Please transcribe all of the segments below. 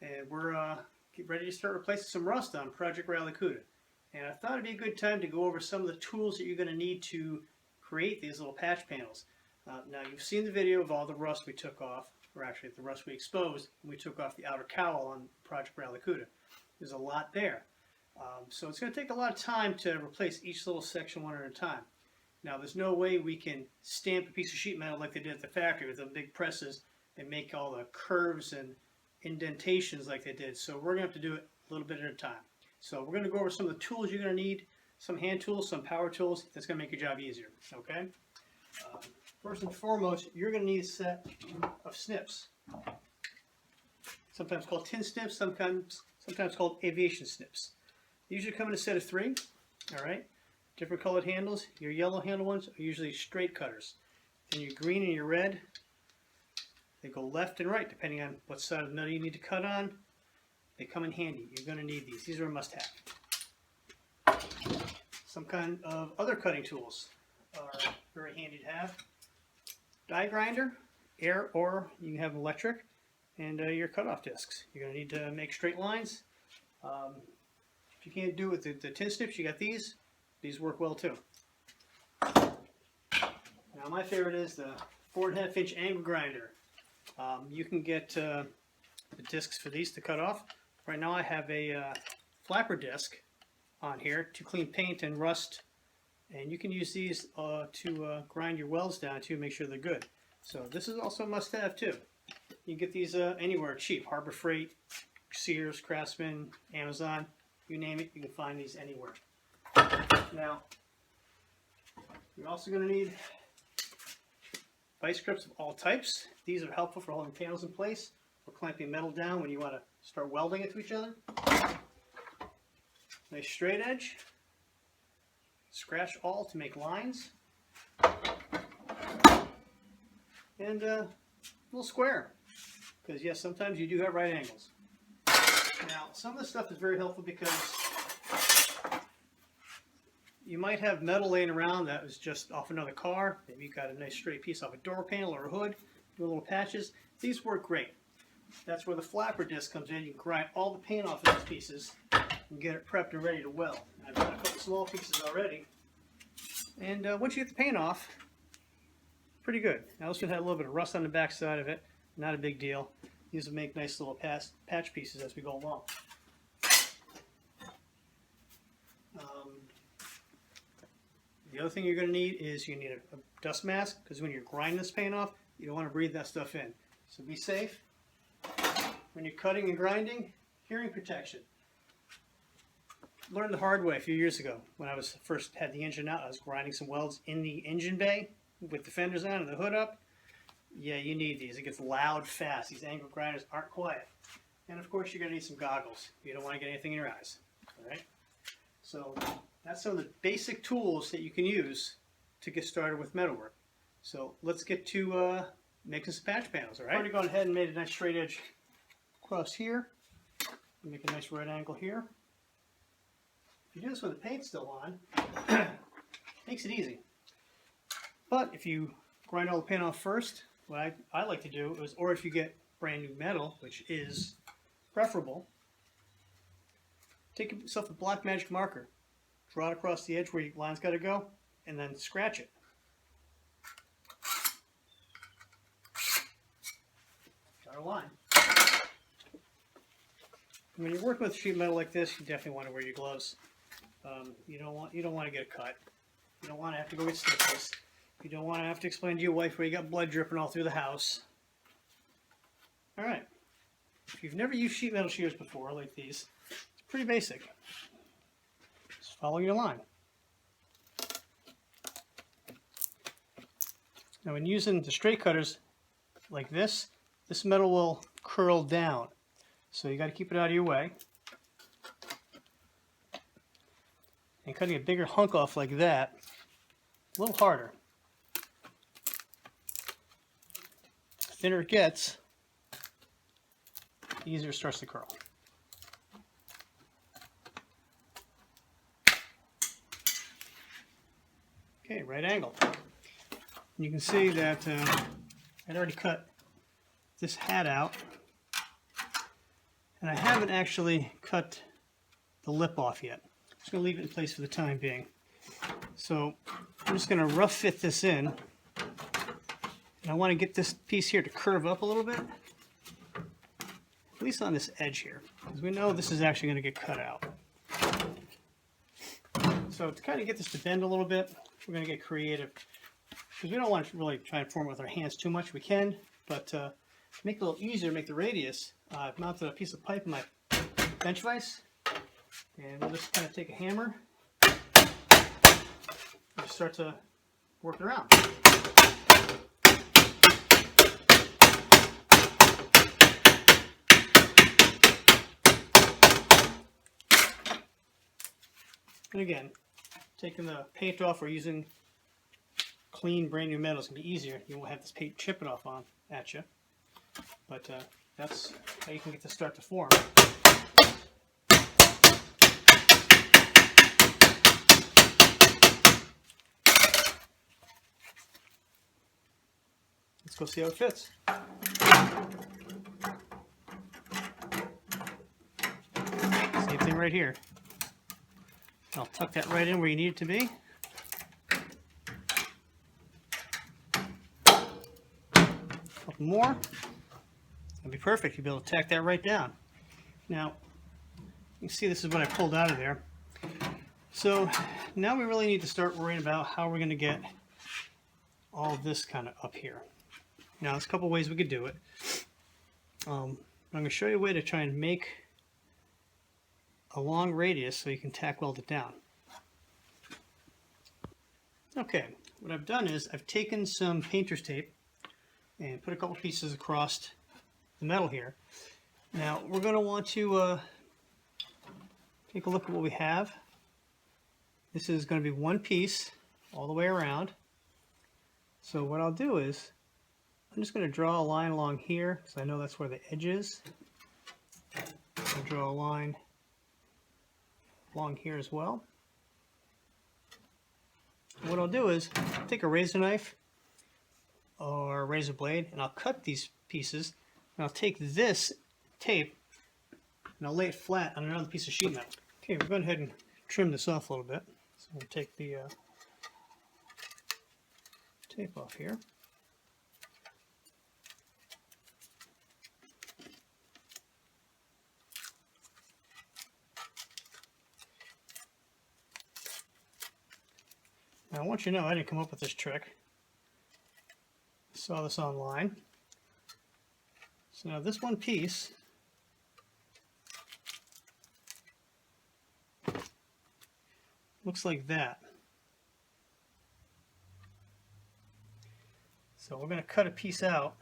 and we're getting ready to start replacing some rust on Project Barracuda. And I thought it'd be a good time to go over some of the tools that you're going to need to create these little patch panels. Now you've seen the video of all the rust we took off, or actually the rust we exposed when we took off the outer cowl on Project Barracuda. There's a lot there. So it's going to take a lot of time to replace each little section one at a time. Now there's no way we can stamp a piece of sheet metal like they did at the factory with the big presses and make all the curves and indentations like they did. So we're going to have to do it a little bit at a time. So we're going to go over some of the tools you're going to need, some hand tools, some power tools. That's going to make your job easier. Okay. First and foremost, you're going to need a set of snips. Sometimes called tin snips, sometimes called aviation snips. They usually come in a set of 3. All right. Different colored handles. Your yellow handle ones are usually straight cutters. Then your green and your red, they go left and right depending on what side of the metal you need to cut on. They come in handy. You're going to need these. These are a must-have. Some kind of other cutting tools are very handy to have. Die grinder, air, or you can have electric, and your cutoff discs. You're going to need to make straight lines. If you can't do it with the tin snips, you got these. These work well too. Now my favorite is the 4.5 inch angle grinder. You can get the discs for these to cut off. Right now I have a flapper disc on here to clean paint and rust, and you can use these to grind your welds down to make sure they're good. So this is also a must-have too. You can get these anywhere cheap. Harbor Freight, Sears, Craftsman, Amazon, you name it, you can find these anywhere. Now, you're also going to need vice grips of all types. These are helpful for holding panels in place or clamping metal down when you want to start welding it to each other. Nice straight edge. Scratch all to make lines. And a little square, because yes, sometimes you do have right angles. Now, some of this stuff is very helpful because you might have metal laying around that was just off another car. Maybe you got a nice straight piece off a door panel or a hood, do little patches. These work great. That's where the flapper disc comes in. You can grind all the paint off of these pieces and get it prepped and ready to weld. I've got a couple small pieces already. And once you get the paint off, pretty good. Now this one had a little bit of rust on the back side of it. Not a big deal. These will make nice little patch pieces as we go along. The other thing you're going to need is you need a dust mask, because when you're grinding this paint off, you don't want to breathe that stuff in. So be safe. When you're cutting and grinding, hearing protection. Learned the hard way a few years ago when I was first had the engine out. I was grinding some welds in the engine bay with the fenders on and the hood up. Yeah, you need these. It gets loud fast. These angle grinders aren't quiet. And of course, you're going to need some goggles. You don't want to get anything in your eyes. All right. So that's some of the basic tools that you can use to get started with metalwork. So let's get to making some patch panels. All right. I've already gone ahead and made a nice straight edge across here. Make a nice right angle here. If you do this with the paint still on, makes it easy. But if you grind all the paint off first, what I like to do is, or if you get brand new metal, which is preferable, take yourself a black magic marker, draw it across the edge where your line's got to go, and then scratch it. Got a line. When you're working with sheet metal like this, you definitely want to wear your gloves. You don't want to get a cut. You don't want to have to go get stitches. You don't want to have to explain to your wife where you got blood dripping all through the house. All right. If you've never used sheet metal shears before, like these, it's pretty basic. Just follow your line. Now, when using the straight cutters like this metal will curl down. So you got to keep it out of your way. And cutting a bigger hunk off like that, a little harder. The thinner it gets, the easier it starts to curl. Okay, right angle. And you can see that I'd already cut this hat out. And I haven't actually cut the lip off yet. I'm just going to leave it in place for the time being. So I'm just going to rough fit this in. And I want to get this piece here to curve up a little bit. At least on this edge here. Because we know this is actually going to get cut out. So to kind of get this to bend a little bit, we're going to get creative. Because we don't want to really try and form it with our hands too much. We can, but to make it a little easier, make the radius, I've mounted a piece of pipe in my bench vise. And we'll just kind of take a hammer and start to work it around. And again, taking the paint off or using clean, brand new metal is going to be easier. You won't have this paint chipping off at you. But that's how you can get this start to form. Let's go see how it fits. Same thing right here. I'll tuck that right in where you need it to be. Couple more. That'll be perfect. You'll be able to tack that right down. Now, you can see this is what I pulled out of there. So now we really need to start worrying about how we're going to get all of this kind of up here. Now, there's a couple ways we could do it. I'm going to show you a way to try and make a long radius so you can tack weld it down. Okay, what I've done is I've taken some painter's tape and put a couple pieces across the metal here. Now we're going to want to take a look at what we have. This is going to be one piece all the way around. So what I'll do is I'm just going to draw a line along here because I know that's where the edge is. I'll draw a line along here as well. What I'll do is take a razor knife or a razor blade and I'll cut these pieces and I'll take this tape and I'll lay it flat on another piece of sheet metal. Okay, we'll go ahead and trim this off a little bit. So we'll take the tape off here. Now I want you to know I didn't come up with this trick. I saw this online. So now this one piece looks like that. So we're going to cut a piece out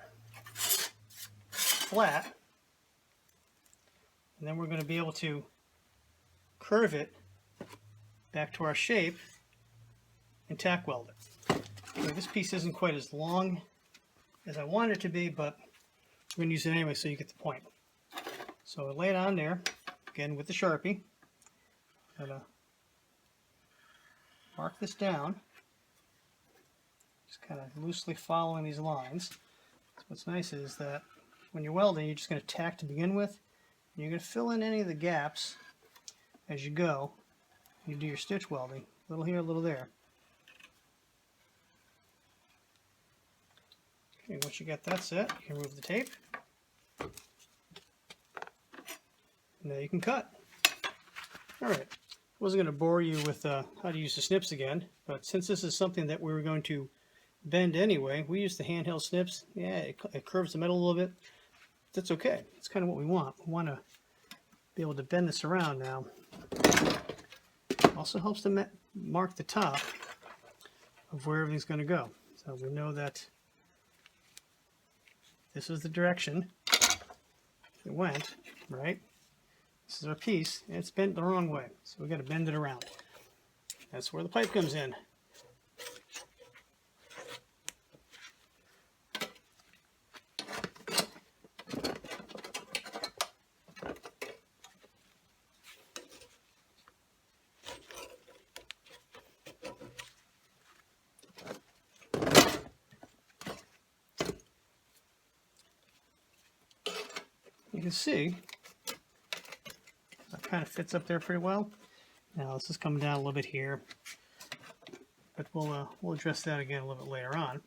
flat, and then we're going to be able to curve it back to our shape and tack weld it. So this piece isn't quite as long as I want it to be, but we're going to use it anyway so you get the point. So I lay it on there, again with the Sharpie. I'm going to mark this down, just kind of loosely following these lines. So what's nice is that when you're welding, you're just going to tack to begin with, and you're going to fill in any of the gaps as you go. You do your stitch welding, a little here, a little there. Okay, once you get that set, you can remove the tape. Now you can cut. Alright, I wasn't going to bore you with how to use the snips again, but since this is something that we were going to bend anyway, we use the handheld snips. Yeah, it curves the metal a little bit. That's okay. That's kind of what we want. We want to be able to bend this around now. Also helps to mark the top of where everything's going to go. So we know that this is the direction it went, right? This is our piece, and it's bent the wrong way, so we've got to bend it around. That's where the pipe comes in. You can see kind of fits up there pretty well. Now this is coming down a little bit here, but we'll address that again a little bit later on.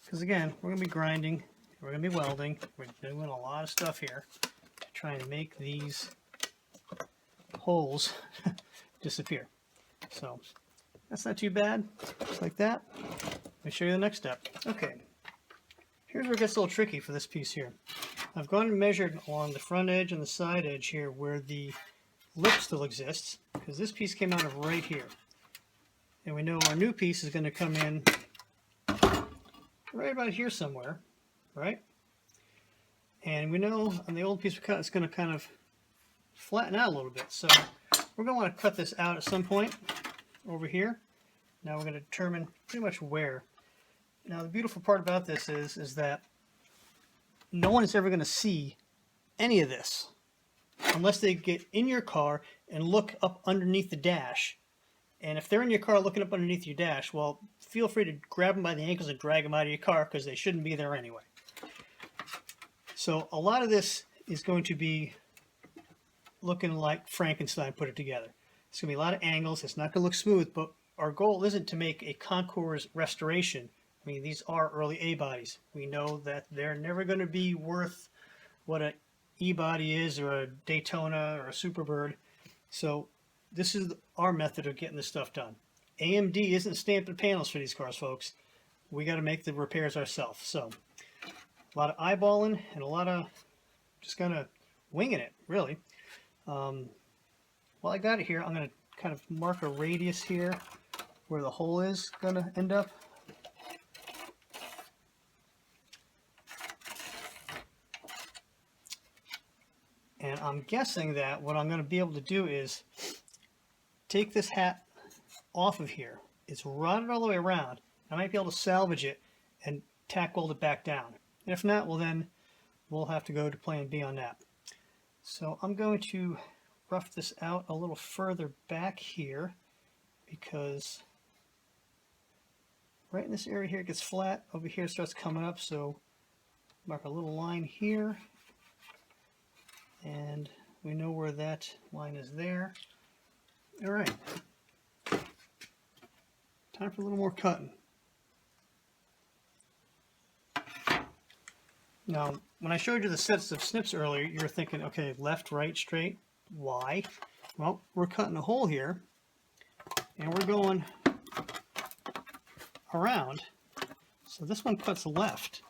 Because again, we're going to be grinding, we're going to be welding, we're doing a lot of stuff here to try and make these holes disappear. So that's not too bad, just like that. Let me show you the next step. Okay, here's where it gets a little tricky for this piece here. I've gone and measured along the front edge and the side edge here where the lip still exists, because this piece came out of right here. And we know our new piece is going to come in right about here somewhere, right? And we know on the old piece we cut, it's going to kind of flatten out a little bit. So we're going to want to cut this out at some point over here. Now we're going to determine pretty much where. Now the beautiful part about this is that no one is ever going to see any of this unless they get in your car and look up underneath the dash. And if they're in your car looking up underneath your dash, well, feel free to grab them by the ankles and drag them out of your car, because they shouldn't be there anyway. So a lot of this is going to be looking like Frankenstein put it together. It's going to be a lot of angles. It's not going to look smooth, but our goal isn't to make a concours restoration. I mean, these are early A bodies. We know that they're never going to be worth what an E body is, or a Daytona, or a Superbird. So this is our method of getting this stuff done. AMD isn't stamping panels for these cars, folks. We got to make the repairs ourselves. So a lot of eyeballing and a lot of just kind of winging it, really. While I got it here, I'm going to kind of mark a radius here where the hole is going to end up. And I'm guessing that what I'm going to be able to do is take this hat off of here. It's rotted all the way around. I might be able to salvage it and tack weld it back down. And if not, well then we'll have to go to plan B on that. So I'm going to rough this out a little further back here, because right in this area here it gets flat. Over here it starts coming up, so mark a little line here. And we know where that line is there. All right, time for a little more cutting. Now, when I showed you the sets of snips earlier, you were thinking, okay, left, right, straight. Why? Well, we're cutting a hole here, and we're going around. So this one cuts left.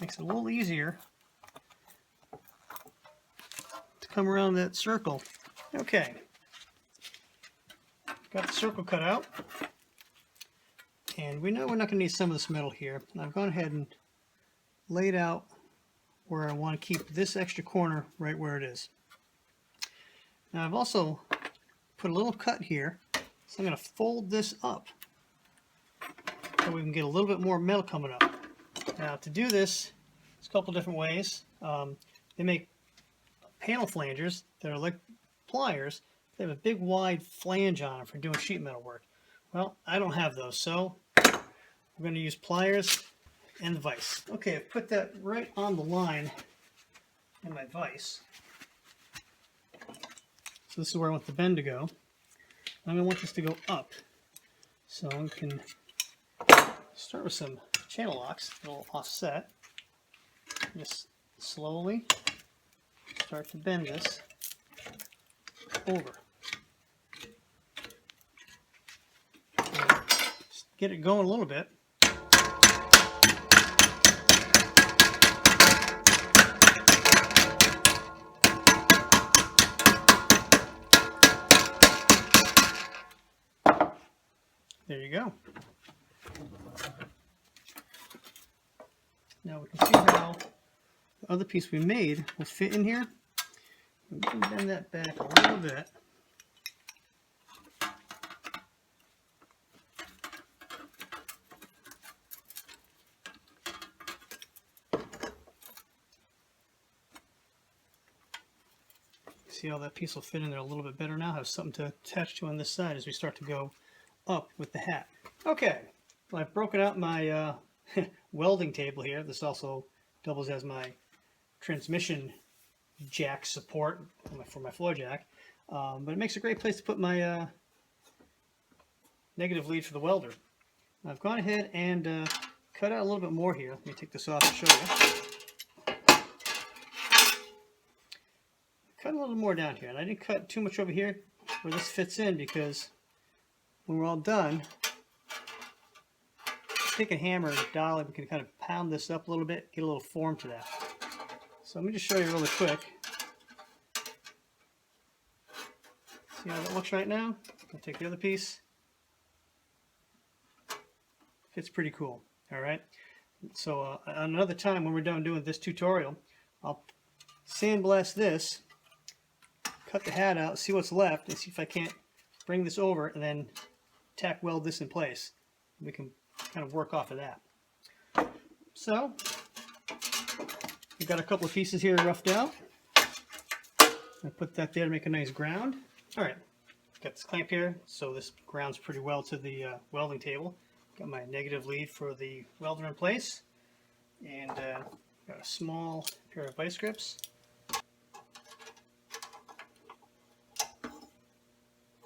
Makes it a little easier to come around that circle. Okay, got the circle cut out, and we know we're not going to need some of this metal here. And I've gone ahead and laid out where I want to keep this extra corner right where it is. Now I've also put a little cut here, so I'm going to fold this up so we can get a little bit more metal coming up. Now to do this, there's a couple different ways. They make panel flangers that are like pliers. They have a big wide flange on them for doing sheet metal work. Well, I don't have those, so we're going to use pliers and the vise. Okay, I've put that right on the line in my vise. So this is where I want the bend to go. I'm going to want this to go up. So I can start with some channel locks, a little offset. Just slowly start to bend this over. Just get it going a little bit. There you go. Now we can see how the other piece we made will fit in here. We can bend that back a little bit. See how that piece will fit in there a little bit better now. Have something to attach to on this side as we start to go up with the hat. Okay, well, I've broken out my welding table here. This also doubles as my transmission jack support for my floor jack. But it makes a great place to put my negative lead for the welder. I've gone ahead and cut out a little bit more here. Let me take this off and show you. Cut a little more down here, and I didn't cut too much over here where this fits in, because when we're all done, take a hammer and dolly, we can kind of pound this up a little bit, get a little form to that. So let me just show you really quick. See how that looks right now? I'll take the other piece. Fits pretty cool. All right. So another time when we're done doing this tutorial, I'll sandblast this, cut the hat out, see what's left, and see if I can't bring this over and then tack weld this in place. We can kind of work off of that. So we've got a couple of pieces here roughed out. I put that there to make a nice ground. All right, got this clamp here, so this grounds pretty well to the welding table. Got my negative lead for the welder in place, and got a small pair of vice grips.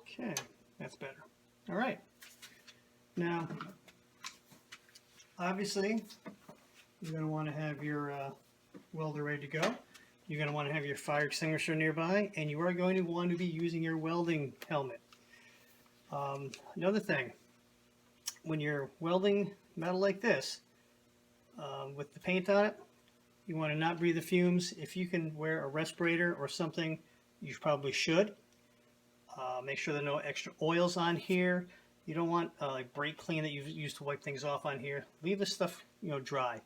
Okay, that's better. All right, now obviously you're going to want to have your welder ready to go. You're going to want to have your fire extinguisher nearby, and you are going to want to be using your welding helmet. Another thing, when you're welding metal like this, with the paint on it, you want to not breathe the fumes. If you can wear a respirator or something, you probably should. Make sure there are no extra oils on here. You don't want like brake clean that you use to wipe things off on here. Leave this stuff, dry.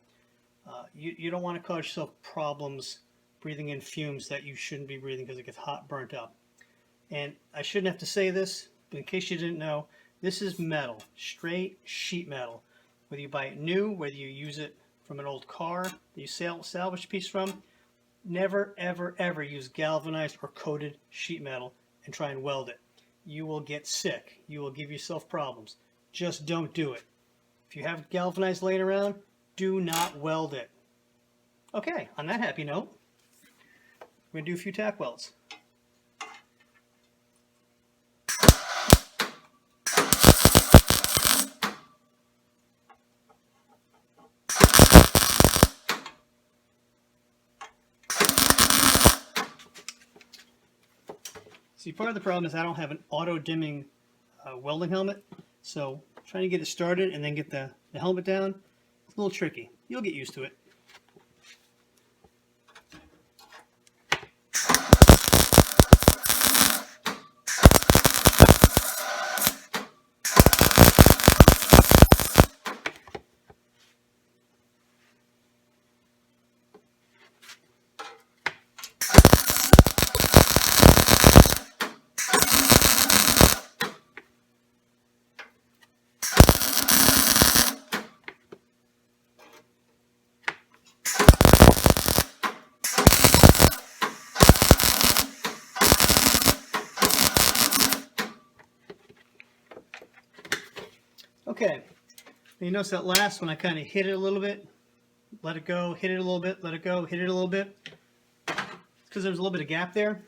You don't want to cause yourself problems breathing in fumes that you shouldn't be breathing, because it gets hot, burnt up. And I shouldn't have to say this, but in case you didn't know, this is metal, straight sheet metal. Whether you buy it new, whether you use it from an old car that you salvage a piece from, never, ever, ever use galvanized or coated sheet metal and try and weld it. You will get sick. You will give yourself problems. Just don't do it. If you have galvanized laying around, do not weld it. Okay, on that happy note, we're going to do a few tack welds. See, part of the problem is I don't have an auto-dimming welding helmet, so trying to get it started and then get the helmet down, it's a little tricky. You'll get used to it. Okay, you notice that last one I kind of hit it a little bit, let it go, hit it a little bit, let it go, hit it a little bit. It's because there's a little bit of gap there.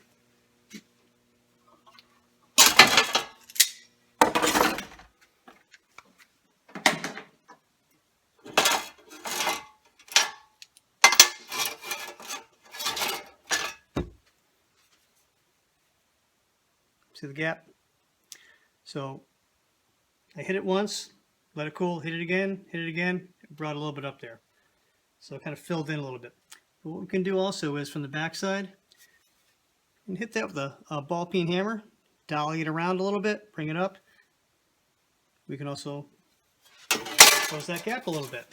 See the gap? So I hit it once, let it cool, hit it again, it brought a little bit up there. So it kind of filled in a little bit. But what we can do also is from the back side, and hit that with a ball peen hammer, dolly it around a little bit, bring it up. We can also close that gap a little bit.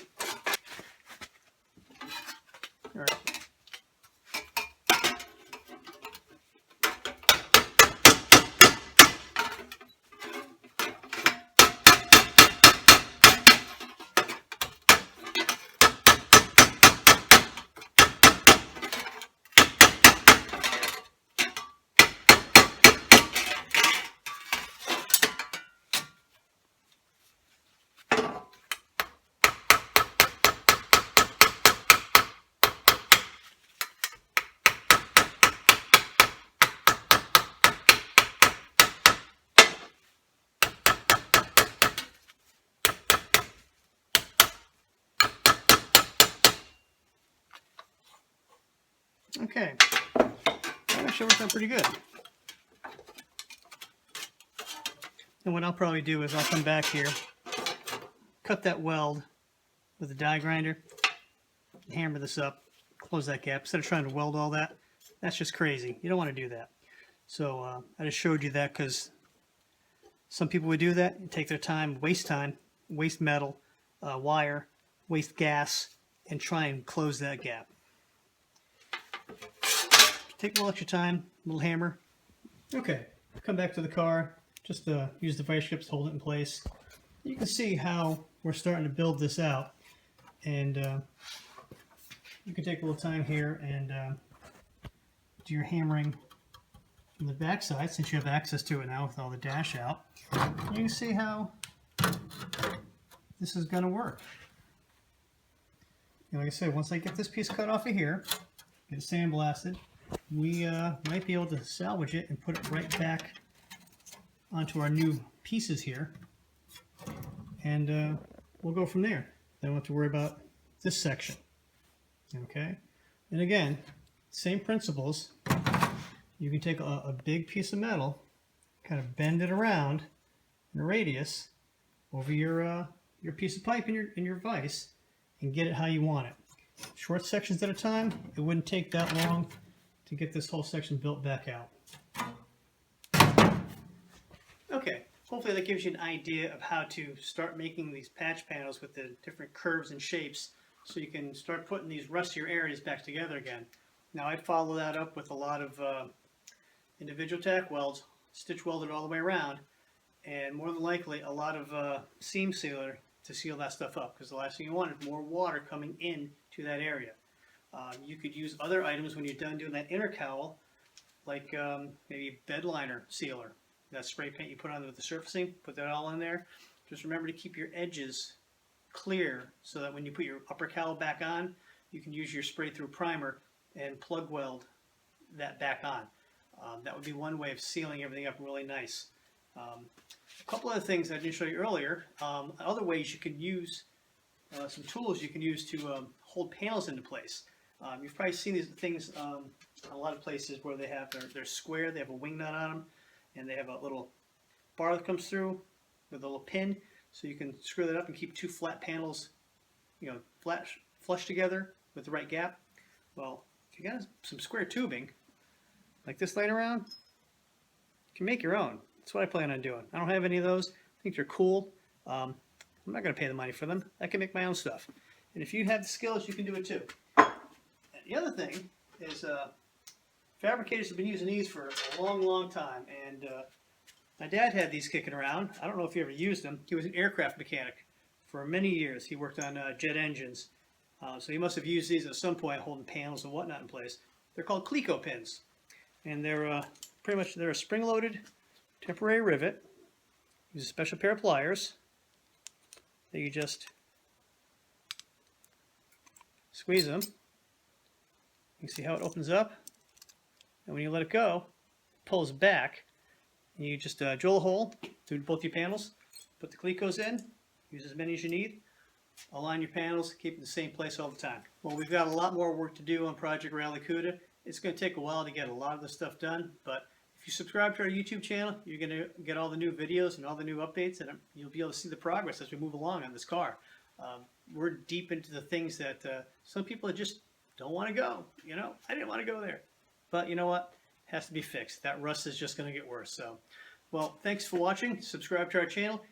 All right. Okay, that actually worked out pretty good. And what I'll probably do is I'll come back here, cut that weld with a die grinder, hammer this up, close that gap. Instead of trying to weld all that, that's just crazy. You don't want to do that. So I just showed you that because some people would do that and take their time, waste metal, wire, waste gas, and try and close that gap. Take a little extra time, a little hammer. Okay, come back to the car. Just use the vice grips to hold it in place. You can see how we're starting to build this out. And you can take a little time here and do your hammering from the back side, since you have access to it now with all the dash out. You can see how this is going to work. And like I said, once I get this piece cut off of here, get it sandblasted, we might be able to salvage it and put it right back onto our new pieces here. And we'll go from there. Then we'll have to worry about this section. Okay? And again, same principles. You can take a big piece of metal, kind of bend it around in a radius over your piece of pipe in your vise and get it how you want it. Short sections at a time. It wouldn't take that long to get this whole section built back out. Okay, hopefully that gives you an idea of how to start making these patch panels with the different curves and shapes so you can start putting these rustier areas back together again. Now I'd follow that up with a lot of individual tack welds, stitch welded all the way around, and more than likely a lot of seam sealer to seal that stuff up, because the last thing you want is more water coming in to that area. You could use other items when you're done doing that inner cowl, like maybe bed liner sealer. That spray paint you put on with the surfacing, put that all in there. Just remember to keep your edges clear so that when you put your upper cowl back on, you can use your spray through primer and plug weld that back on. That would be one way of sealing everything up really nice. A couple other things I didn't show you earlier. Other ways you can use some tools you can use to hold panels into place. You've probably seen these things a lot of places where they have they're square, they have a wing nut on them, and they have a little bar that comes through with a little pin, so you can screw that up and keep two flat panels, flush together with the right gap. Well, if you got some square tubing like this laying around, you can make your own. That's what I plan on doing. I don't have any of those. I think they're cool. I'm not going to pay the money for them. I can make my own stuff. And if you have the skills, you can do it too. And the other thing is fabricators have been using these for a long, long time. And my dad had these kicking around. I don't know if he ever used them. He was an aircraft mechanic for many years. He worked on jet engines. So he must have used these at some point, holding panels and whatnot in place. They're called Cleco pins. And they're pretty much, they're a spring-loaded temporary rivet. Use a special pair of pliers that you just squeeze them. You can see how it opens up. And when you let it go, it pulls back. And you just drill a hole through both your panels, put the Clecos in, use as many as you need, align your panels, keep it in the same place all the time. Well, we've got a lot more work to do on Project Barracuda. It's going to take a while to get a lot of this stuff done, but if you subscribe to our YouTube channel, you're going to get all the new videos and all the new updates, and you'll be able to see the progress as we move along on this car. We're deep into the things that some people just don't want to go. I didn't want to go there. But you know what? It has to be fixed. That rust is just going to get worse. So, well, thanks for watching. Subscribe to our channel.